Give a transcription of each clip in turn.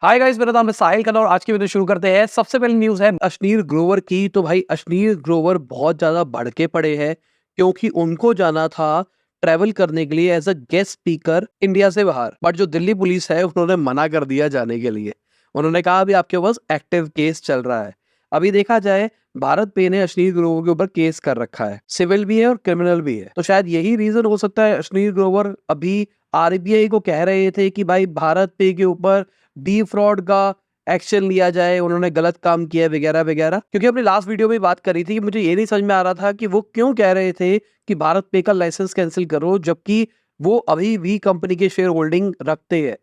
Hi guys, मेरा नाम है साहिल खन्ना और आज की वीडियो शुरू करते हैं। सबसे पहले न्यूज़ है अशनीर ग्रोवर की। तो भाई अशनीर ग्रोवर बहुत ज़्यादा भड़के पड़े हैं क्योंकि उनको जाना था ट्रैवल करने के लिए as a guest speaker India से बाहर, बट जो दिल्ली पुलिस है उन्होंने मना कर दिया जाने के लिए। उन्होंने कहा अभी आपके पास एक्टिव केस चल रहा है। अभी देखा जाए, भारत पे ने अशनीर ग्रोवर के ऊपर केस कर रखा है, सिविल भी है और क्रिमिनल भी है। तो शायद यही रीजन हो सकता है अशनीर ग्रोवर अभी आरबीआई को कह रहे थे कि भाई भारत पे के ऊपर डी फ्रॉड का एक्शन लिया जाए, उन्होंने गलत काम किया वगैरह वगैरह। क्योंकि अपनी लास्ट वीडियो में बात करी थी कि मुझे ये नहीं समझ में आ रहा था कि वो क्यों कह रहे थे कि भारत पे का लाइसेंस कैंसिल करो, जबकि वो अभी भी कंपनी के शेयर होल्डिंग रखते हैं।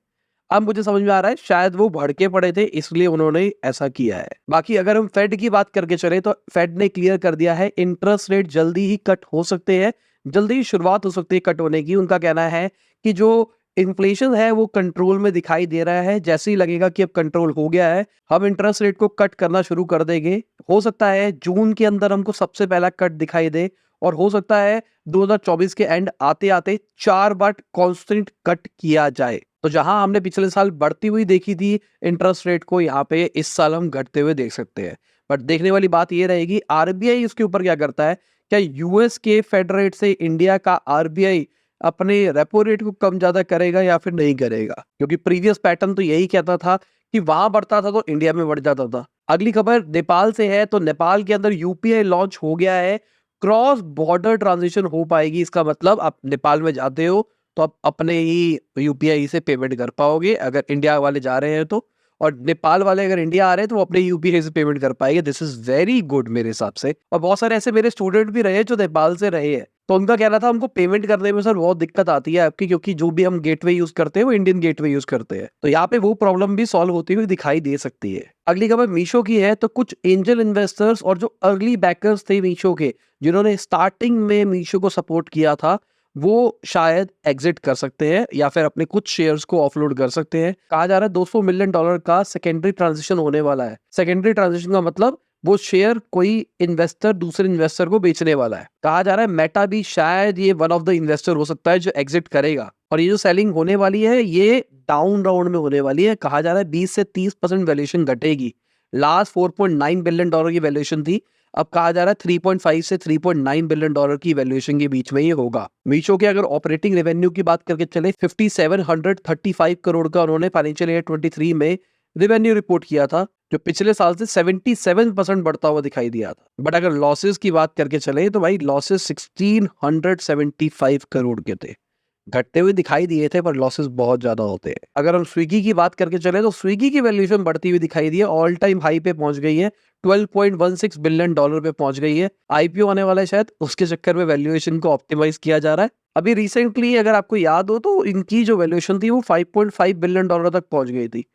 अब मुझे समझ में आ रहा है शायद वो भड़के पड़े थे, इसलिए उन्होंने ऐसा किया है। बाकी अगर हम फेड की बात करके चले तो फेड ने क्लियर कर दिया है इंटरेस्ट रेट जल्दी ही कट हो सकते हैं, जल्दी ही शुरुआत हो सकती है कट होने की। उनका कहना है कि जो इन्फ्लेशन है वो कंट्रोल में दिखाई दे रहा है, जैसे ही लगेगा कि अब कंट्रोल हो गया है हम इंटरेस्ट रेट को कट करना शुरू कर देंगे। हो सकता है जून के अंदर हमको सबसे पहला कट दिखाई दे और हो सकता है 2024 के एंड आते आते 4 बार कांस्टेंट कट किया जाए। तो जहां हमने पिछले साल बढ़ती हुई देखी थी इंटरेस्ट रेट को, यहाँ पे इस साल हम घटते हुए देख सकते हैं। बट देखने वाली बात ये रहेगी आरबीआई इसके ऊपर क्या करता है। क्या यूएस के फेड रेट से इंडिया का आरबीआई अपने रेपो रेट को कम ज्यादा करेगा या फिर नहीं करेगा? क्योंकि प्रीवियस पैटर्न तो यही कहता था कि वहां बढ़ता था तो इंडिया में बढ़ जाता था। अगली खबर नेपाल से है। तो नेपाल के अंदर यूपीआई लॉन्च हो गया है, क्रॉस बॉर्डर ट्रांजेक्शन हो पाएगी। इसका मतलब आप नेपाल में जाते हो तो आप अपने ही यूपीआई से पेमेंट कर पाओगे अगर इंडिया वाले जा रहे हैं तो, और नेपाल वाले अगर इंडिया आ रहे हैं तो वो अपने यूपीआई से पेमेंट कर पाएंगे। दिस इज वेरी गुड मेरे हिसाब से। और बहुत सारे ऐसे मेरे स्टूडेंट भी रहे जो नेपाल से रहे हैं, तो उनका कहना था हमको पेमेंट करने में सर बहुत दिक्कत आती है आपकी, क्योंकि जो भी हम गेटवे यूज करते हैं वो इंडियन गेटवे यूज करते हैं। तो यहाँ पे वो प्रॉब्लम भी सॉल्व होती हुई दिखाई दे सकती है। अगली खबर मीशो की है। तो कुछ एंजल इन्वेस्टर्स और जो अर्ली बैकर्स थे मीशो के, जिन्होंने स्टार्टिंग में मीशो को सपोर्ट किया था, वो शायद एग्जिट कर सकते हैं या फिर अपने कुछ शेयर्स को ऑफलोड कर सकते हैं। कहा जा रहा है $200 मिलियन का सेकेंडरी ट्रांजिशन होने वाला है। सेकेंडरी ट्रांजिशन का मतलब वो शेयर कोई इन्वेस्टर दूसरे इन्वेस्टर को बेचने वाला है। कहा जा रहा है मेटा भी शायद ये वन ऑफ द इन्वेस्टर हो सकता है जो एग्जिट करेगा। और ये जो सेलिंग होने वाली है ये डाउन राउंड में होने वाली है। कहा जा रहा है 20 से 30% वैल्यूएशन घटेगी। लास्ट $4.9 बिलियन की वैल्यूएशन थी, अब कहा जा रहा है 3.5 से $3.9 बिलियन की वैल्यूएशन के बीच में ये होगा। मीशो के अगर ऑपरेटिंग रेवेन्यू की बात करके चले 5735 करोड़ का उन्होंने फाइनेंशियल ईयर 23 में रेवेन्यू रिपोर्ट किया था, जो पिछले साल से 77% बढ़ता हुआ दिखाई दिया था। बट अगर लॉसेस की बात करके चले तो भाई लॉसेस 1675 करोड़ के थे, घटते हुए दिखाई दिए थे पर लॉसेस बहुत ज्यादा होते हैं। अगर हम स्विगी की बात करके चले तो स्विगी की वैल्यूएशन बढ़ती हुई दिखाई दी है, ऑल टाइम हाई पे पहुंच गई है, $12.16 बिलियन पे पहुंच गई है। आईपीओ आने वाला है शायद, उसके चक्कर में वैल्यूएशन को ऑप्टिमाइज किया जा रहा है। अभी रिसेंटली अगर आपको याद हो तो इनकी जो वैल्यूएशन थी वो $5.5 बिलियन तक पहुंच गई थी,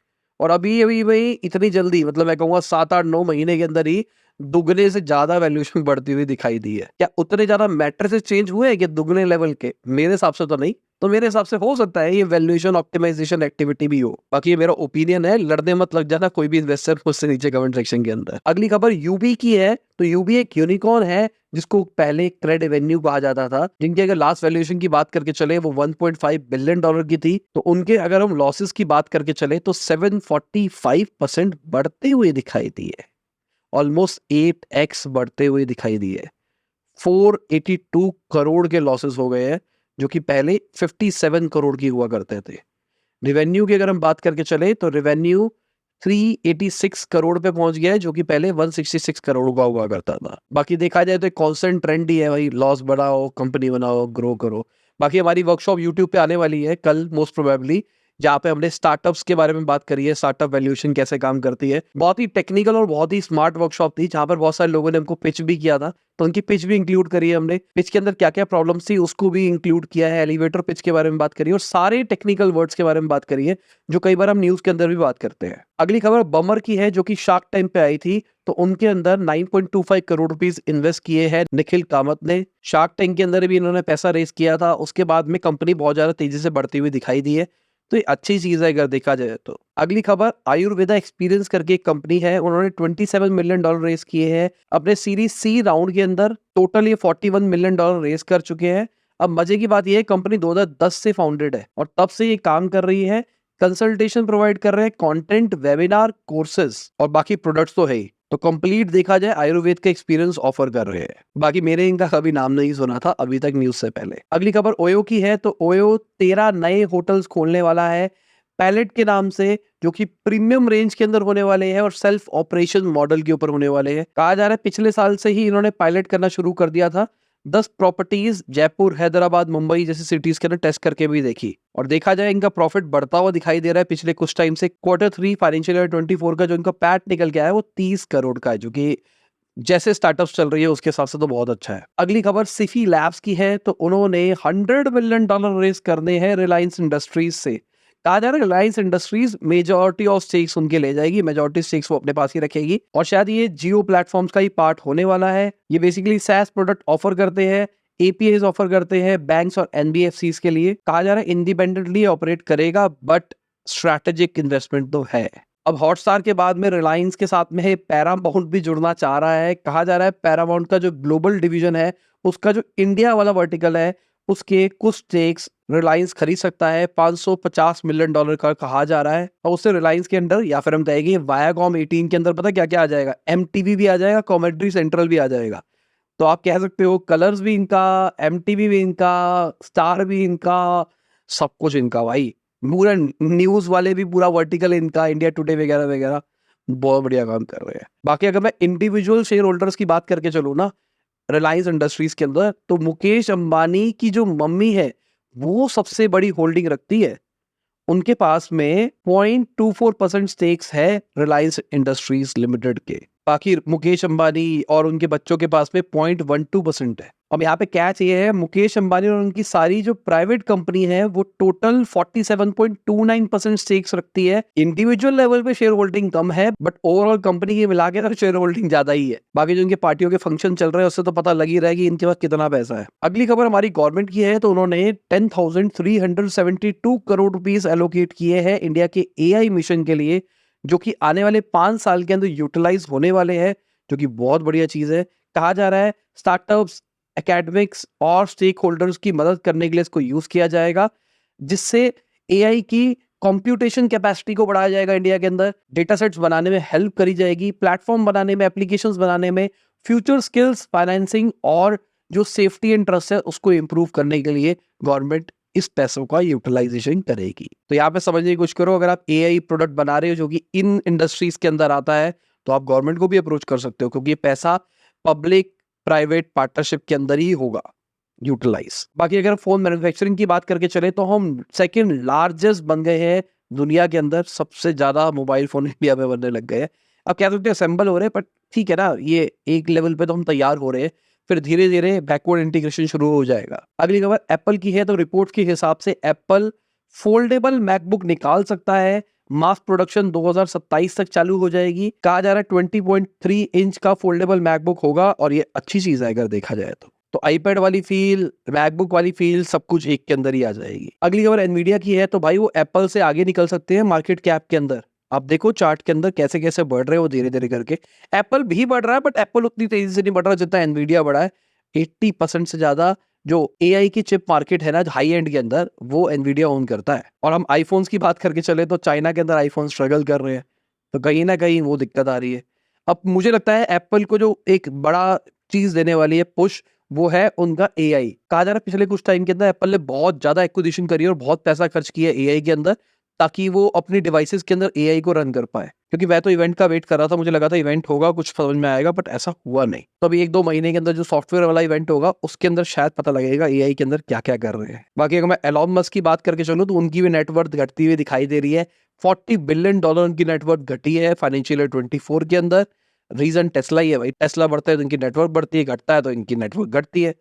और अभी अभी भाई इतनी जल्दी, मतलब मैं कहूंगा 7-8-9 महीने के अंदर ही दुगने से ज्यादा वैल्यूएशन बढ़ती हुई दिखाई दी है। क्या उतने ज्यादा मैट्रिसेस चेंज हुए हैं कि दुगने लेवल के? मेरे हिसाब से तो नहीं। तो मेरे हिसाब से हो सकता है ये वैल्यूएशन ऑप्टिमाइजेशन एक्टिविटी भी हो। बाकी ये मेरा ओपिनियन है, लड़ने मत लग जाना कोई भी इन्वेस्टर मुझसे नीचे कमेंट सेक्शन के अंदर। अगली खबर यूबी की है। तो यूबी एक यूनिकॉर्न है जिसको पहले क्रेड एवेन्यू कहा जाता था, जिनकी अगर लास्ट वैल्यूएशन की बात करके चले वो $1.5 बिलियन की थी। तो उनके अगर हम लॉसेस की बात करके चले तो 745% बढ़ते हुए दिखाई दी है, ऑलमोस्ट 8x बढ़ते हुए दिखाई दी है। 482 करोड़ के लॉसेस हो गए हैं, जो कि पहले 57 करोड़ की हुआ करते थे। रिवेन्यू की अगर हम बात करके चले तो रिवेन्यू 386 करोड़ पे पहुंच गया है, जो कि पहले 166 करोड़ का हुआ करता था। बाकी देखा जाए तो एक कांस्टेंट ट्रेंड ही है भाई, लॉस बढ़ाओ, कंपनी बनाओ, ग्रो करो। बाकी हमारी वर्कशॉप यूट्यूब पे आने वाली है कल मोस्ट प्रोबेबली, जहाँ पे हमने स्टार्टअप्स के बारे में बात करी है, स्टार्टअप वैल्यूएशन कैसे काम करती है। बहुत ही टेक्निकल और बहुत ही स्मार्ट वर्कशॉप थी, जहाँ पर बहुत सारे लोगों ने हमको पिच भी किया था, तो उनकी पिच भी इंक्लूड करी है हमने। पिच के अंदर क्या क्या प्रॉब्लम्स थी उसको भी इंक्लूड किया है, एलिवेटर पिच के बारे में बात करी है और सारे टेक्निकल वर्ड्स के बारे में बात करी है जो कई बार हम न्यूज के अंदर भी बात करते हैं। अगली खबर बमर की है, जो कि शार्क टाइम पे आई थी। तो उनके अंदर 9.25 करोड़ रुपीस इन्वेस्ट किए हैं निखिल कामत ने। शार्क टैंक के अंदर भी इन्होंने पैसा रेस किया था, उसके बाद में कंपनी बहुत ज्यादा तेजी से बढ़ती हुई दिखाई दी है, तो ये अच्छी चीज है अगर देखा जाए तो। अगली खबर आयुर्वेदा एक्सपीरियंस करके एक कंपनी है, उन्होंने $27 मिलियन रेस किए हैं अपने सीरीज सी राउंड के अंदर। टोटल ये $41 मिलियन रेस कर चुके हैं। अब मजे की बात यह है कंपनी 2010 से फाउंडेड है और तब से ये काम कर रही है कंसल्टेशन प्रोवाइड कर रहे हैं, कंटेंट, वेबिनार, कोर्सेज और बाकी प्रोडक्ट्स तो है ही। तो कंप्लीट देखा जाए आयुर्वेद का एक्सपीरियंस ऑफर कर रहे हैं। बाकी मैंने इनका कभी नाम नहीं सुना था अभी तक न्यूज से पहले। अगली खबर ओयो की है, तो ओयो 13 नए होटल्स खोलने वाला है पैलेट के नाम से, जो कि प्रीमियम रेंज के अंदर होने वाले हैं और सेल्फ ऑपरेशन मॉडल के ऊपर होने वाले हैं। कहा जा रहा है पिछले साल से ही इन्होंने पायलट करना शुरू कर दिया था। 10 प्रॉपर्टीज जयपुर, हैदराबाद, मुंबई जैसी सिटीज के अंदर टेस्ट करके भी देखी, और देखा जाए इनका प्रॉफिट बढ़ता हुआ दिखाई दे रहा है पिछले कुछ टाइम से। Q3 फाइनेंशियल ईयर 24 का जो इनका पैट निकल के आया है वो 30 करोड़ का है, जो कि जैसे स्टार्टअप्स चल रही है उसके हिसाब से तो बहुत अच्छा है। अगली खबर सिफी लैब्स की है, तो उन्होंने $100 मिलियन रेस करने हैं रिलायंस इंडस्ट्रीज से। कहा जा रहा है Reliance industries majority of stakes उनके ले जाएगी, मेजॉरिटी स्टेक्स वो अपने पास ही रखेगी, और शायद ये जियो प्लेटफॉर्म्स का ही पार्ट होने वाला है। ये बेसिकली सैस प्रोडक्ट ऑफर करते हैं, एपीआईज ऑफर करते हैं बैंक्स और एनबीएफसीज के लिए। कहा जा रहा है इंडिपेंडेंटली ऑपरेट करेगा, बट स्ट्रैटेजिक इन्वेस्टमेंट तो है। अब हॉटस्टार के बाद में रिलायंस के साथ में पैरामाउंट भी जुड़ना चाह रहा है। कहा जा रहा है पैरामाउंट का जो ग्लोबल डिवीजन है उसका जो इंडिया वाला वर्टिकल है उसके कुछ स्टेक्स रिलायंस खरीद सकता है। $550 मिलियन का कहा जा रहा है, और उससे रिलायंस के अंदर, या फिर हम कहेंगे वायाकॉम 18 के अंदर, पता क्या क्या आ जाएगा, एमटीवी भी आ जाएगा, कॉमेडी सेंट्रल भी आ जाएगा। तो आप कह सकते हो कलर्स भी इनका, एमटीवी भी इनका, स्टार भी इनका, सब कुछ इनका भाई। पूरा न्यूज वाले भी पूरा वर्टिकल इनका, इंडिया टुडे वगैरह वगैरह, बहुत बढ़िया काम कर रहे हैं। बाकी अगर मैं इंडिविजुअल शेयर होल्डर्स की बात करके चलूँ ना रिलायंस इंडस्ट्रीज के अंदर, तो मुकेश अंबानी की जो मम्मी है वो सबसे बड़ी होल्डिंग रखती है। उनके पास में 0.24% स्टेक्स है रिलायंस इंडस्ट्रीज लिमिटेड के। बाकी मुकेश अंबानी और उनके बच्चों के पास में 0.12% है। अब यहाँ पे कैच ये है, मुकेश अंबानी और उनकी सारी जो प्राइवेट कंपनी है वो टोटल 47.29% स्टेक्स रखती है। इंडिविजुअल लेवल पे शेयर होल्डिंग कम है, बट ओवरऑल कंपनी के मिला के शेयर होल्डिंग ज्यादा ही है। बाकी जो इनके पार्टियों के फंक्शन चल रहे हैं उससे तो पता लग ही रहा है कि इनके पास कितना पैसा है। अगली खबर हमारी गवर्नमेंट की है, तो उन्होंने 10,372 करोड़ रुपीस एलोकेट किए हैं इंडिया के एआई मिशन के लिए, जो कि आने वाले 5 साल के अंदर यूटिलाइज होने वाले हैं, जो कि बहुत बढ़िया चीज है। कहा जा रहा है स्टार्टअप्स, एकेडमिक्स और स्टेक होल्डर्स की मदद करने के लिए इसको यूज किया जाएगा, जिससे एआई की कंप्यूटेशन कैपेसिटी को बढ़ाया जाएगा इंडिया के अंदर, डेटा सेट्स बनाने में हेल्प करी जाएगी, प्लेटफॉर्म बनाने में, एप्लीकेशंस बनाने में, फ्यूचर स्किल्स, फाइनेंसिंग और जो सेफ्टी एंड ट्रस्ट है उसको इंप्रूव करने के लिए गवर्नमेंट इस पैसों का यूटिलाइजेशन करेगी। तो यहाँ पे समझने की कोशिश करो, अगर आप एआई प्रोडक्ट बना रहे हो जो कि इन इंडस्ट्रीज के अंदर आता है, तो आप गवर्नमेंट को भी अप्रोच कर सकते हो, क्योंकि ये पैसा पब्लिक प्राइवेट पार्टनरशिप के अंदर ही होगा यूटिलाइज। बाकी अगर फोन मैन्युफैक्चरिंग की बात करके चले तो हम सेकंड लार्जेस्ट बन गए हैं दुनिया के अंदर, सबसे ज्यादा मोबाइल फोन इंडिया में बनने लग गए हैं। अब कह सकते हैं असेंबल हो रहे हैं, बट ठीक है ना, ये एक लेवल पे तो हम तैयार हो रहे हैं, फिर धीरे धीरे बैकवर्ड इंटीग्रेशन शुरू हो जाएगा। अगली खबर एप्पल की है, तो रिपोर्ट के हिसाब से एप्पल फोल्डेबल मैकबुक निकाल सकता है, मास प्रोडक्शन 2027 तक चालू हो जाएगी। कहा जा रहा है 20.3 इंच का फोल्डेबल मैकबुक होगा, और ये अच्छी चीज है अगर देखा जाए तो आईपैड वाली फील, मैकबुक वाली फील, सब कुछ एक के अंदर ही आ जाएगी। अगली खबर एनवीडिया की है, तो भाई वो एप्पल से आगे निकल सकते हैं मार्केट कैप के अंदर। आप देखो चार्ट के अंदर कैसे कैसे बढ़ रहे हो धीरे धीरे करके। एप्पल भी बढ़ रहा है, बट एप्पल उतनी तेजी से नहीं बढ़ रहा जितना एनवीडिया बढ़ा है। 80% से ज्यादा जो एआई की चिप मार्केट है ना हाई एंड के अंदर, वो एनवीडिया ओन करता है। और हम आईफोन्स की बात करके चले तो चाइना के अंदर आईफोन स्ट्रगल कर रहे हैं, तो कहीं ना कहीं वो दिक्कत आ रही है। अब मुझे लगता है एप्पल को जो एक बड़ा चीज देने वाली है पुश, वो है उनका एआई। कहा जा रहा है पिछले कुछ टाइम के अंदर एप्पल ने बहुत ज्यादा एक्विजिशन करी है और बहुत पैसा खर्च किया एआई के अंदर, ताकि वो अपनी डिवाइसेस के अंदर एआई को रन कर पाए। क्योंकि मैं तो इवेंट का वेट कर रहा था, मुझे लगा था इवेंट होगा, कुछ समझ में आएगा, बट ऐसा हुआ नहीं। तो अभी 1-2 महीने के अंदर जो सॉफ्टवेयर वाला इवेंट होगा उसके अंदर शायद पता लगेगा एआई के अंदर क्या क्या कर रहे हैं। बाकी अगर मैं एलॉन मस्क की बात करके चलूँ तो उनकी भी नेटवर्थ घटती हुई दिखाई दे रही है। $40 बिलियन उनकी नेटवर्थ घटी है फाइनेंशियल ईयर 24 के अंदर। रीजन टेस्ला ही है भाई, टेस्ला बढ़ता है तो इनकी नेटवर्क बढ़ती है, घटता है तो इनकी नेटवर्क घटती है।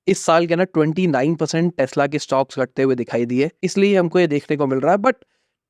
इस साल के ना 29% टेस्ला के स्टॉक्स घटते हुए दिखाई दिए, इसलिए हमको ये देखने को मिल रहा है। बट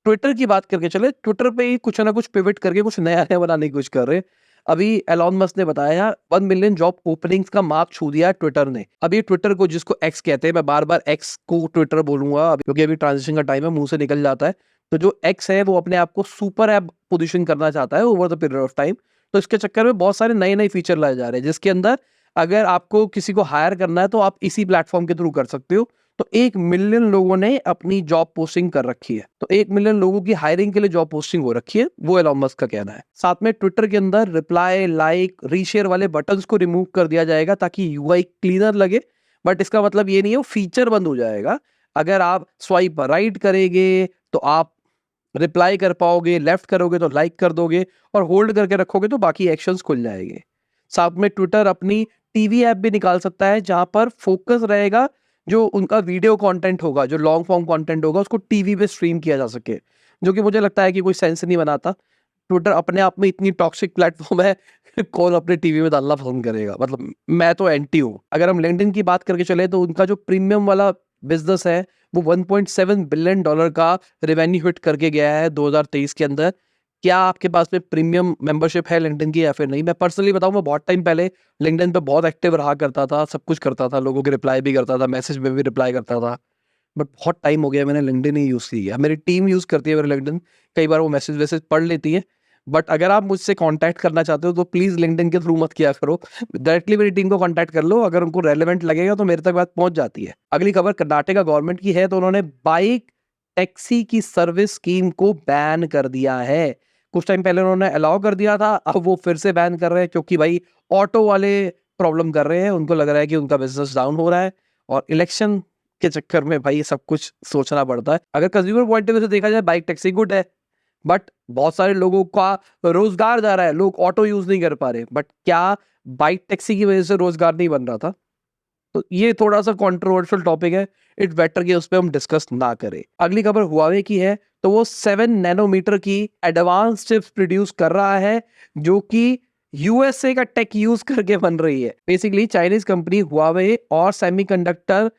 ट्विटर की बात करके चले, ट्विटर पे ही कुछ ना कुछ पिवट करके कुछ नया नया बनाने की कोशिश कर रहे हैं। अभी एलॉन मस्क ने बताया 1 मिलियन जॉब ओपनिंग्स का मार्क छू दिया ट्विटर ने। अभी ट्विटर को, जिसको एक्स कहते हैं, मैं बार बार एक्स को ट्विटर बोलूंगा क्योंकि अभी ट्रांजिशन का टाइम है, मुंह से निकल जाता है। तो जो एक्स है वो अपने आप को सुपर ऐप पोजीशन करना चाहता है over the period of time. तो इसके चक्कर में बहुत सारे नए नए फीचर लाए जा रहे हैं, जिसके अंदर अगर आपको किसी को हायर करना है तो आप इसी प्लेटफॉर्म के थ्रू कर सकते हो। तो 1 मिलियन लोगों ने अपनी जॉब पोस्टिंग कर रखी है। तो 1 मिलियन लोगों की हायरिंग के लिए जॉब पोस्टिंग हो रखी है, वो एलॉन मस्क का कहना है। साथ में ट्विटर के अंदर रिप्लाई, लाइक, रीशेयर वाले बटन्स को रिमूव कर दिया जाएगा ताकि यूआई क्लीनर लगे। बट इसका मतलब ये नहीं है वो फीचर बंद हो जाएगा। अगर आप स्वाइप राइट करेंगे तो आप रिप्लाई कर पाओगे, लेफ्ट करोगे तो लाइक कर दोगे, और होल्ड करके रखोगे तो बाकी एक्शंस खुल जाएंगे। साथ में ट्विटर अपनी टीवी ऐप भी निकाल सकता है जहां पर फोकस रहेगा, जो उनका वीडियो कंटेंट होगा, जो लॉन्ग फॉर्म कंटेंट होगा, उसको टीवी पे स्ट्रीम किया जा सके, जो कि मुझे लगता है कि कोई सेंस नहीं बनाता। ट्विटर अपने आप में इतनी टॉक्सिक प्लेटफॉर्म है कौन अपने टीवी में डालना पसंद करेगा। मतलब मैं तो एंटी हूँ। अगर हम लिंक्डइन की बात करके चले तो उनका जो प्रीमियम वाला बिजनेस है वो 1.7 बिलियन डॉलर का रेवेन्यू हिट करके गया है 2023 के अंदर। क्या आपके पास में प्रीमियम मेंबरशिप है लिंक्डइन की या फिर नहीं? मैं पर्सनली बताऊं, मैं बहुत टाइम पहले लिंक्डइन पे बहुत एक्टिव रहा करता था, सब कुछ करता था, लोगों के रिप्लाई भी करता था, मैसेज में भी रिप्लाई करता था। बट बहुत टाइम हो गया मैंने लिंक्डइन ही यूज़ किया। मेरी टीम यूज़ करती है मेरे लिंक्डइन, कई बार वो मैसेज वैसेज पढ़ लेती है। बट अगर आप मुझसे कांटेक्ट करना चाहते हो तो प्लीज़ लिंक्डइन के थ्रू मत किया करो, डायरेक्टली मेरी टीम को कांटेक्ट कर लो। अगर उनको रेलेवेंट लगेगा तो मेरे तक बात पहुंच जाती है। अगली खबर कर्नाटका गवर्नमेंट की है। तो उन्होंने बाइक टैक्सी की सर्विस स्कीम को बैन कर दिया है। कुछ टाइम पहले उन्होंने अलाउ कर दिया था, अब वो फिर से बैन कर रहे हैं क्योंकि भाई ऑटो वाले प्रॉब्लम कर रहे हैं। उनको लग रहा है कि उनका बिजनेस डाउन हो रहा है, और इलेक्शन के चक्कर में भाई सब कुछ सोचना पड़ता है। अगर कंज्यूमर पॉइंट ऑफ व्यू से देखा जाए बाइक टैक्सी गुड है, बट बहुत सारे लोगों का रोजगार जा रहा है, लोग ऑटो यूज नहीं कर पा रहे। बट क्या बाइक टैक्सी की वजह से रोजगार नहीं बन रहा था? तो ये थोड़ा सा कंट्रोवर्शियल टॉपिक है, इट्स बेटर कि उस पर हम डिस्कस ना करें। अगली खबर हुआवे की है। तो वो 7 नैनोमीटर की एडवांस चिप्स प्रोड्यूस कर रहा है, जो कि यूएसए का टेक यूज करके बन रही है। बेसिकली चाइनीज कंपनी हुआवे और सेमीकंडक्टर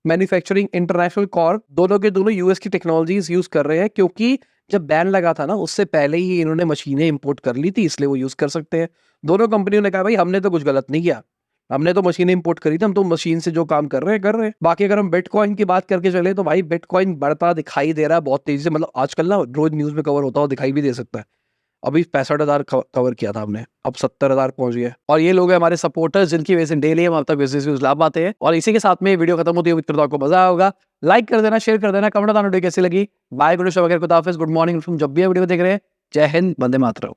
मैन्युफैक्चरिंग इंटरनेशनल कॉर्प दोनों के दोनों यूएस की टेक्नोलॉजीज यूज कर रहे हैं, क्योंकि जब बैन लगा था ना उससे पहले ही इन्होंने मशीनें इंपोर्ट कर ली थी, इसलिए वो यूज कर सकते हैं। दोनों कंपनियों ने कहा भाई हमने तो कुछ गलत नहीं किया, हमने तो मशीनें इंपोर्ट करी थी, हम तो मशीन से जो काम कर रहे हैं कर रहे हैं। बाकी अगर हम बिटकॉइन की बात करके चले तो भाई बिटकॉइन बढ़ता दिखाई दे रहा है बहुत तेजी से। मतलब आजकल ना रोज न्यूज में कवर होता हुआ दिखाई भी दे सकता है। अभी 65,000 कवर किया था हमने, अब 70,000 पहुंच गया। और ये लोग हैं हमारे सपोर्टर्स, जिनकी वजह से डेली हम अब तक बिजनेस न्यूज लाभ आते हैं। और इसी के साथ में वीडियो खत्म होती है। उम्मीद करता हूं आपको मजा आया होगा। लाइक कर देना, शेयर कर देना, कमेंट बताना वीडियो कैसी लगी। बाय गुड, शुभ, गुड आफ्टरनून, गुड मॉर्निंग, जब भी वीडियो देख रहे हैं। जय हिंद, वंदे मातरम।